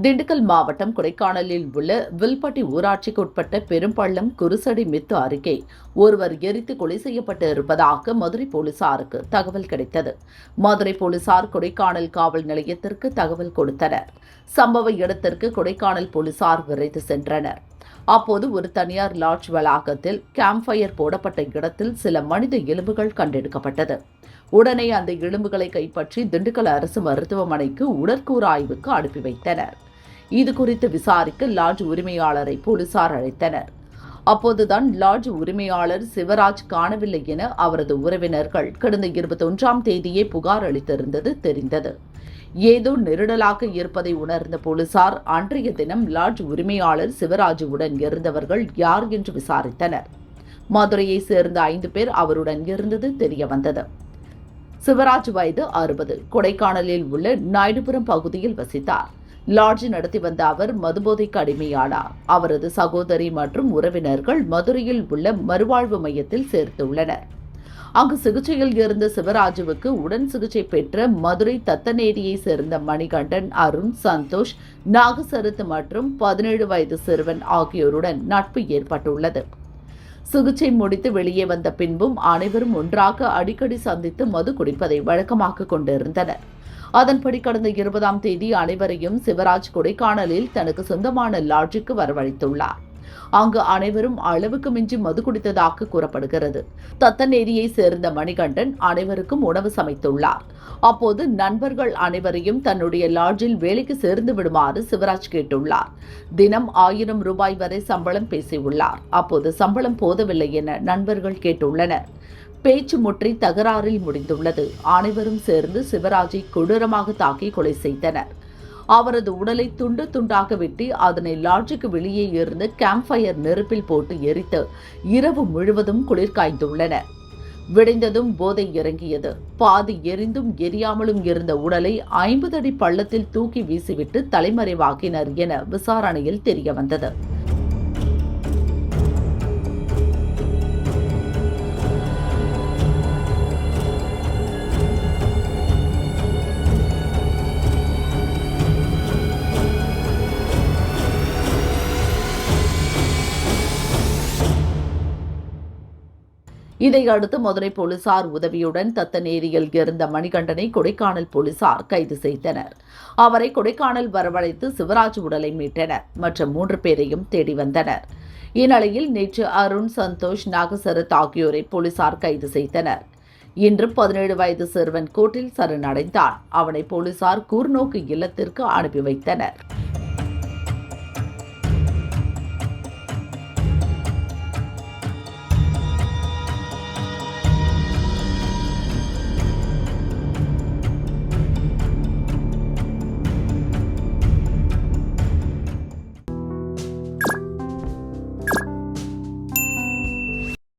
திண்டுக்கல் மாவட்டம் கொடைக்கானலில் உள்ள வில்பட்டி ஊராட்சிக்கு உட்பட்ட பெரும்பள்ளம் குருசடி மித்து அருகே ஒருவர் எரித்து கொலை செய்யப்பட்டு இருப்பதாக மதுரை போலீசாருக்கு தகவல் கிடைத்தது. மதுரை போலீசார் கொடைக்கானல் காவல் நிலையத்திற்கு தகவல் கொடுத்தனர். சம்பவ இடத்திற்கு கொடைக்கானல் போலீசார் விரைந்து சென்றனர். அப்போது ஒரு தனியார் லாட்ஜ் வளாகத்தில் கேம்ப் ஃபயர் போடப்பட்ட இடத்தில் சில மனித எலும்புகள் கண்டெடுக்கப்பட்டது. உடனே அந்த எலும்புகளை கைப்பற்றி திண்டுக்கல் அரசு மருத்துவமனைக்கு உடற்கூறு ஆய்வுக்கு அனுப்பி வைத்தனர். இதுகுறித்து விசாரிக்க லாட்ஜ் உரிமையாளரை போலீசார் அழைத்தனர். அப்போதுதான் லாட்ஜ் உரிமையாளர் சிவராஜ் காணவில்லை என அவரது உறவினர்கள் கடந்த 21ஆம் தேதியே புகார் அளித்திருந்தது தெரிந்தது. ஏதோ நெருடலாக இருப்பதை உணர்ந்த போலீசார் அன்றைய தினம் லாட்ஜ் உரிமையாளர் சிவராஜுவுடன் இருந்தவர்கள் யார் என்று விசாரித்தனர். மதுரையை சேர்ந்த 5 பேர் அவருடன் இருந்தது தெரியவந்தது. சிவராஜ் வயது 60, கொடைக்கானலில் உள்ள நாயுடுபுரம் பகுதியில் வசித்தார். லாட்ஜ் நடத்தி வந்த அவர் மதுபோதைக்கு அடிமையானார். அவரது சகோதரி மற்றும் உறவினர்கள் மதுரையில் உள்ள மறுவாழ்வு மையத்தில் சேர்த்துள்ளனர். அங்கு சிகிச்சையில் இருந்த சிவராஜுவுக்கு உடன் சிகிச்சை பெற்ற மதுரை தத்தநேரியை சேர்ந்த மணிகண்டன், அருண், சந்தோஷ், நாகசரத் மற்றும் 17 வயது சிறுவன் ஆகியோருடன் நட்பு ஏற்பட்டுள்ளது. சிகிச்சை முடித்து வெளியே வந்த பின்பும் அனைவரும் ஒன்றாக அடிக்கடி சந்தித்து மது குடிப்பதை வழக்கமாக கொண்டிருந்தனர். அதன்படி கடந்த 20ஆம் தேதி அனைவரையும் சிவராஜ் கொடைக்கானலில் தனக்கு சொந்தமான லாட்ஜுக்கு வரவழைத்துள்ளார். அங்கு அனைவரும் அளவுக்கு மிஞ்சி மது குடித்ததாக கூறப்படுகிறது. தத்தநேரியை சேர்ந்த மணிகண்டன் அனைவருக்கும் உணவு சமைத்துள்ளார். அப்போது நண்பர்கள் அனைவரையும் தன்னுடைய லாட்ஜில் வேலைக்கு சேர்ந்து விடுமாறு சிவராஜ் கேட்டுள்ளார். தினம் 1000 ரூபாய் வரை சம்பளம் பேசியுள்ளார். அப்போது சம்பளம் போதவில்லை என நண்பர்கள் கேட்டுள்ளனர். பேச்சு முற்றி தகராறில் முடிந்துள்ளது. அனைவரும் சேர்ந்து சிவராஜை கொடூரமாக தாக்கி கொலை செய்தனர். அவரது உடலை துண்டு துண்டாக வெட்டி அதனை லாட்ஜுக்கு வெளியே இருந்து கேம்ப் ஃபயர் நெருப்பில் போட்டு எரித்து இரவு முழுவதும் குளிர் காய்ந்துள்ளனர். விடைந்ததும் போதை இறங்கியது. பாதி எரிந்தும் எரியாமலும் இருந்த உடலை 50 அடி பள்ளத்தில் தூக்கி வீசிவிட்டு தலைமறைவாக்கினர் என விசாரணையில் தெரியவந்தது. இதையடுத்து மதுரை போலீசார் உதவியுடன் தத்தநேரியில் இருந்த மணிகண்டனை கொடைக்கானல் போலீசார் கைது செய்தனர். அவரை கொடைக்கானல் வரவழைத்து சிவராஜ் உடலை மீட்டனர். மற்ற 3 பேரையும் தேடி வந்தனர். இந்நிலையில் நேற்று அருண், சந்தோஷ், நாகசரத் ஆகியோரை போலீசார் கைது செய்தனர். இன்று 17 வயது சிறுவன் கோர்ட்டில் சரணடைந்தான். அவனை போலீசார் கூர்நோக்கு இல்லத்திற்கு அனுப்பி வைத்தனர்.